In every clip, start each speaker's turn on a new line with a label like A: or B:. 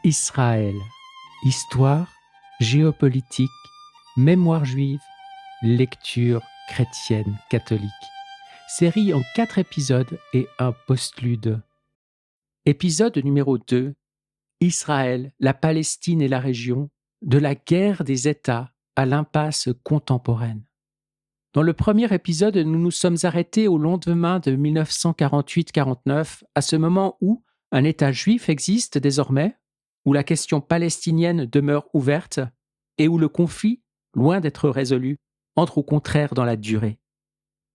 A: Israël, histoire, géopolitique, mémoire juive, lecture chrétienne catholique. Série en 4 épisodes et un postlude. Épisode numéro 2. Israël, la Palestine et la région, de la guerre des États à l'impasse contemporaine. Dans le premier épisode, nous nous sommes arrêtés au lendemain de 1948-49, à ce moment où un État juif existe désormais, où la question palestinienne demeure ouverte et où le conflit, loin d'être résolu, entre au contraire dans la durée.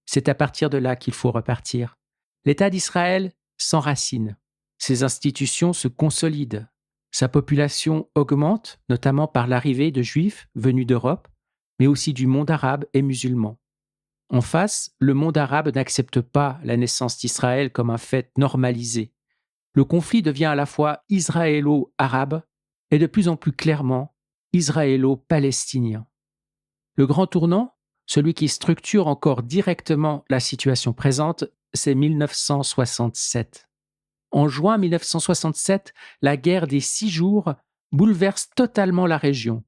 A: C'est à partir de là qu'il faut repartir. L'État d'Israël s'enracine, ses institutions se consolident, sa population augmente, notamment par l'arrivée de Juifs venus d'Europe, mais aussi du monde arabe et musulman. En face, le monde arabe n'accepte pas la naissance d'Israël comme un fait normalisé. Le conflit devient à la fois israélo-arabe et de plus en plus clairement israélo-palestinien. Le grand tournant, celui qui structure encore directement la situation présente, c'est 1967. En juin 1967, la guerre des 6 jours bouleverse totalement la région.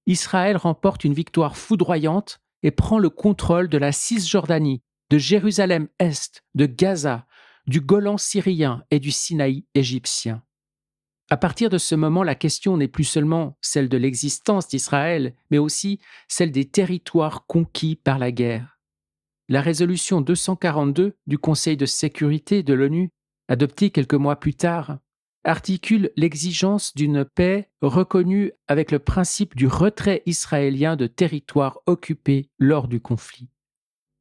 A: Israël remporte une victoire foudroyante et prend le contrôle de la Cisjordanie, de Jérusalem-Est, de Gaza, du Golan syrien et du Sinaï égyptien. À partir de ce moment, la question n'est plus seulement celle de l'existence d'Israël, mais aussi celle des territoires conquis par la guerre. La résolution 242 du Conseil de sécurité de l'ONU, adoptée quelques mois plus tard, articule l'exigence d'une paix reconnue avec le principe du retrait israélien de territoires occupés lors du conflit.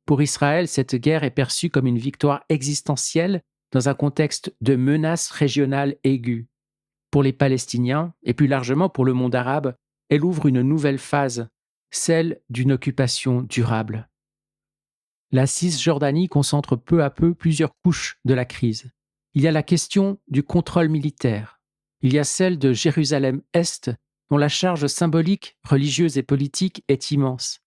A: Pour Israël, cette guerre est perçue comme une victoire existentielle dans un contexte de menace régionale aiguë. Pour les Palestiniens, et plus largement pour le monde arabe, elle ouvre une nouvelle phase, celle d'une occupation durable. La Cisjordanie concentre peu à peu plusieurs couches de la crise. Il y a la question du contrôle militaire. Il y a celle de Jérusalem-Est, dont la charge symbolique, religieuse et politique est immense.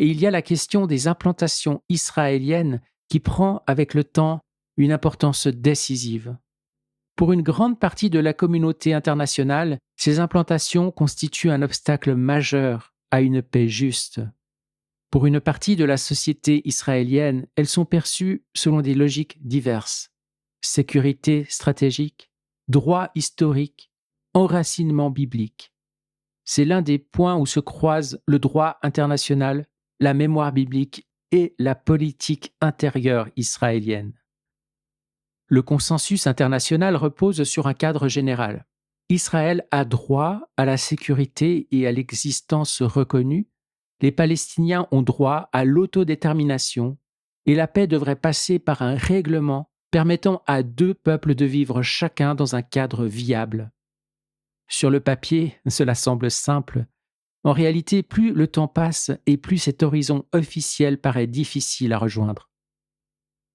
A: Et il y a la question des implantations israéliennes qui prend avec le temps une importance décisive. Pour une grande partie de la communauté internationale, ces implantations constituent un obstacle majeur à une paix juste. Pour une partie de la société israélienne, elles sont perçues selon des logiques diverses. Sécurité stratégique, droit historique, enracinement biblique. C'est l'un des points où se croisent le droit international, la mémoire biblique et la politique intérieure israélienne. Le consensus international repose sur un cadre général. Israël a droit à la sécurité et à l'existence reconnue. Les Palestiniens ont droit à l'autodétermination et la paix devrait passer par un règlement permettant à 2 peuples de vivre chacun dans un cadre viable. Sur le papier, cela semble simple. En réalité, plus le temps passe et plus cet horizon officiel paraît difficile à rejoindre.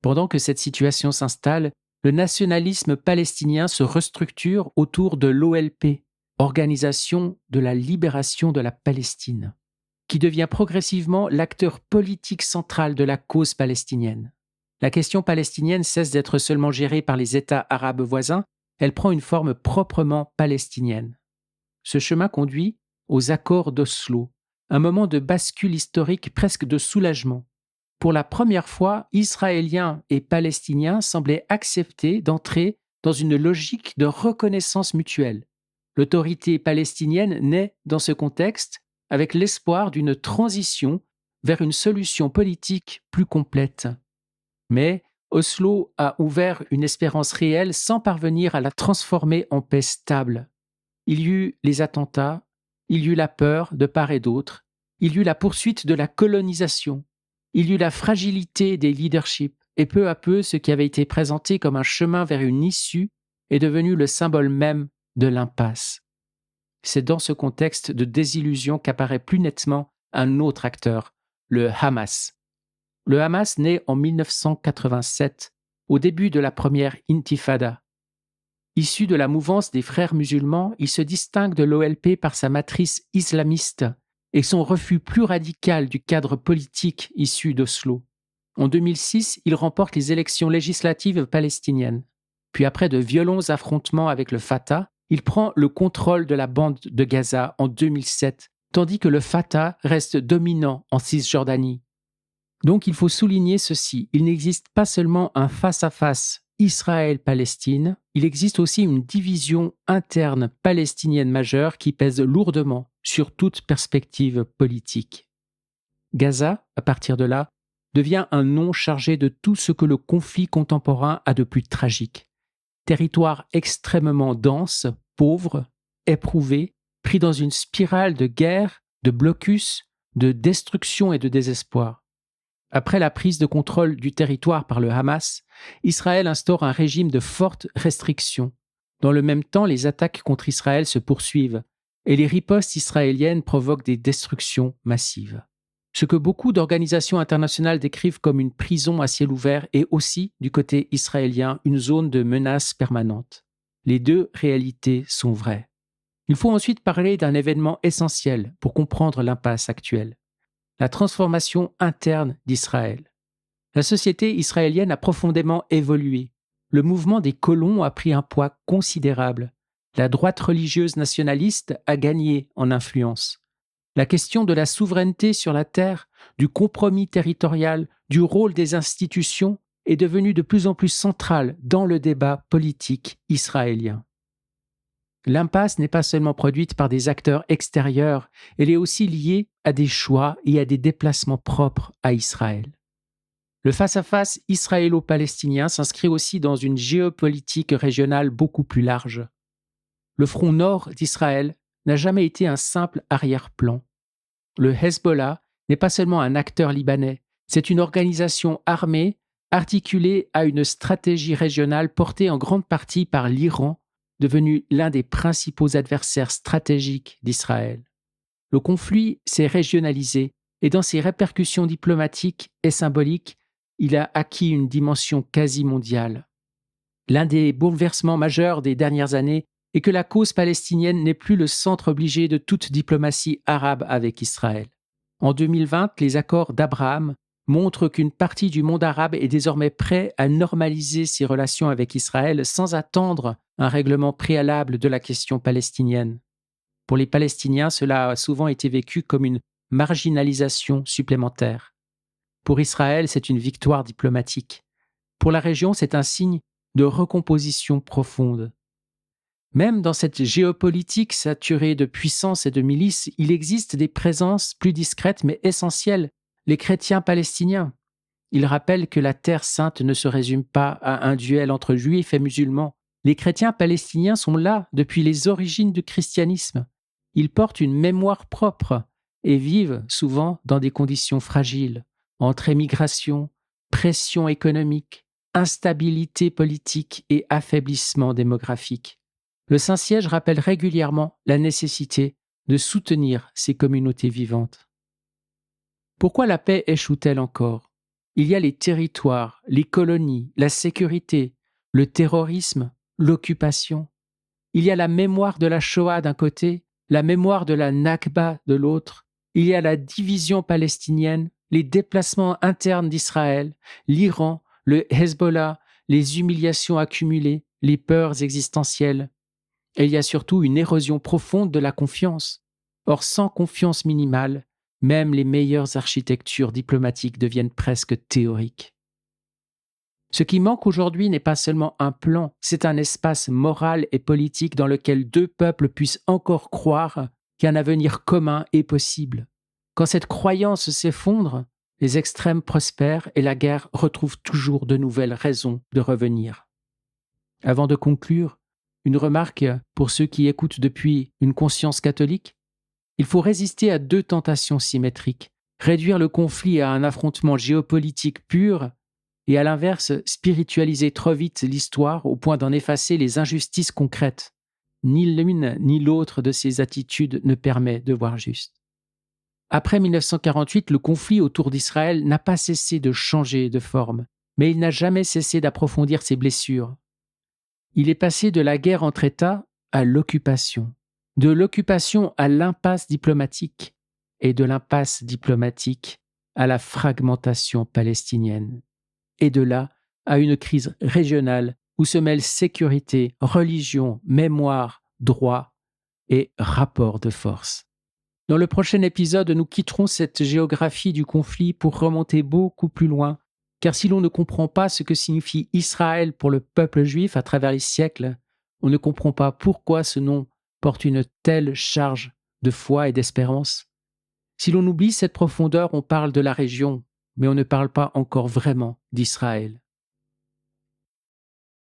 A: Pendant que cette situation s'installe, le nationalisme palestinien se restructure autour de l'OLP, Organisation de la libération de la Palestine, qui devient progressivement l'acteur politique central de la cause palestinienne. La question palestinienne cesse d'être seulement gérée par les États arabes voisins, elle prend une forme proprement palestinienne. Ce chemin conduit aux accords d'Oslo, un moment de bascule historique presque de soulagement. Pour la première fois, Israéliens et Palestiniens semblaient accepter d'entrer dans une logique de reconnaissance mutuelle. L'autorité palestinienne naît dans ce contexte avec l'espoir d'une transition vers une solution politique plus complète. Mais Oslo a ouvert une espérance réelle sans parvenir à la transformer en paix stable. Il y eut les attentats, il y eut la peur de part et d'autre, il y eut la poursuite de la colonisation, il y eut la fragilité des leaderships, et peu à peu, ce qui avait été présenté comme un chemin vers une issue est devenu le symbole même de l'impasse. C'est dans ce contexte de désillusion qu'apparaît plus nettement un autre acteur, le Hamas. Le Hamas naît en 1987, au début de la première intifada. Issu de la mouvance des frères musulmans, il se distingue de l'OLP par sa matrice islamiste et son refus plus radical du cadre politique issu d'Oslo. En 2006, il remporte les élections législatives palestiniennes. Puis après de violents affrontements avec le Fatah, Il prend le contrôle de la bande de Gaza en 2007, tandis que le Fatah reste dominant en Cisjordanie. Donc il faut souligner ceci, il n'existe pas seulement un face-à-face Israël-Palestine, il existe aussi une division interne palestinienne majeure qui pèse lourdement sur toute perspective politique. Gaza, à partir de là, devient un nom chargé de tout ce que le conflit contemporain a de plus tragique. Territoire extrêmement dense, pauvre, éprouvé, pris dans une spirale de guerre, de blocus, de destruction et de désespoir. Après la prise de contrôle du territoire par le Hamas, Israël instaure un régime de fortes restrictions. Dans le même temps, les attaques contre Israël se poursuivent et les ripostes israéliennes provoquent des destructions massives. Ce que beaucoup d'organisations internationales décrivent comme une prison à ciel ouvert est aussi, du côté israélien, une zone de menace permanente. Les deux réalités sont vraies. Il faut ensuite parler d'un événement essentiel pour comprendre l'impasse actuelle. La transformation interne d'Israël. La société israélienne a profondément évolué. Le mouvement des colons a pris un poids considérable. La droite religieuse nationaliste a gagné en influence. La question de la souveraineté sur la terre, du compromis territorial, du rôle des institutions est devenue de plus en plus centrale dans le débat politique israélien. L'impasse n'est pas seulement produite par des acteurs extérieurs, elle est aussi liée à des choix et à des déplacements propres à Israël. Le face-à-face israélo-palestinien s'inscrit aussi dans une géopolitique régionale beaucoup plus large. Le front nord d'Israël n'a jamais été un simple arrière-plan. Le Hezbollah n'est pas seulement un acteur libanais, c'est une organisation armée articulée à une stratégie régionale portée en grande partie par l'Iran, devenu l'un des principaux adversaires stratégiques d'Israël. Le conflit s'est régionalisé et dans ses répercussions diplomatiques et symboliques, il a acquis une dimension quasi mondiale. L'un des bouleversements majeurs des dernières années est que la cause palestinienne n'est plus le centre obligé de toute diplomatie arabe avec Israël. En 2020, les accords d'Abraham montrent qu'une partie du monde arabe est désormais prêt à normaliser ses relations avec Israël sans attendre un règlement préalable de la question palestinienne. Pour les Palestiniens, cela a souvent été vécu comme une marginalisation supplémentaire. Pour Israël, c'est une victoire diplomatique. Pour la région, c'est un signe de recomposition profonde. Même dans cette géopolitique saturée de puissance et de milices, il existe des présences plus discrètes mais essentielles, les chrétiens palestiniens. Ils rappellent que la Terre sainte ne se résume pas à un duel entre juifs et musulmans. Les chrétiens palestiniens sont là depuis les origines du christianisme. Ils portent une mémoire propre et vivent souvent dans des conditions fragiles, entre émigration, pression économique, instabilité politique et affaiblissement démographique. Le Saint-Siège rappelle régulièrement la nécessité de soutenir ces communautés vivantes. Pourquoi la paix échoue-t-elle encore ? Il y a les territoires, les colonies, la sécurité, le terrorisme, l'occupation. Il y a la mémoire de la Shoah d'un côté, la mémoire de la Nakba de l'autre. Il y a la division palestinienne, les déplacements internes d'Israël, l'Iran, le Hezbollah, les humiliations accumulées, les peurs existentielles. Et il y a surtout une érosion profonde de la confiance. Or, sans confiance minimale, même les meilleures architectures diplomatiques deviennent presque théoriques. Ce qui manque aujourd'hui n'est pas seulement un plan, c'est un espace moral et politique dans lequel deux peuples puissent encore croire qu'un avenir commun est possible. Quand cette croyance s'effondre, les extrêmes prospèrent et la guerre retrouve toujours de nouvelles raisons de revenir. Avant de conclure, une remarque pour ceux qui écoutent depuis une conscience catholique. Il faut résister à deux tentations symétriques, réduire le conflit à un affrontement géopolitique pur et à l'inverse, spiritualiser trop vite l'histoire au point d'en effacer les injustices concrètes. Ni l'une ni l'autre de ces attitudes ne permet de voir juste. Après 1948, le conflit autour d'Israël n'a pas cessé de changer de forme, mais il n'a jamais cessé d'approfondir ses blessures. Il est passé de la guerre entre États à l'occupation, de l'occupation à l'impasse diplomatique et de l'impasse diplomatique à la fragmentation palestinienne, et de là à une crise régionale où se mêlent sécurité, religion, mémoire, droit et rapport de force. Dans le prochain épisode, nous quitterons cette géographie du conflit pour remonter beaucoup plus loin, car si l'on ne comprend pas ce que signifie Israël pour le peuple juif à travers les siècles, on ne comprend pas pourquoi ce nom porte une telle charge de foi et d'espérance. Si l'on oublie cette profondeur, on parle de la région, mais on ne parle pas encore vraiment d'Israël.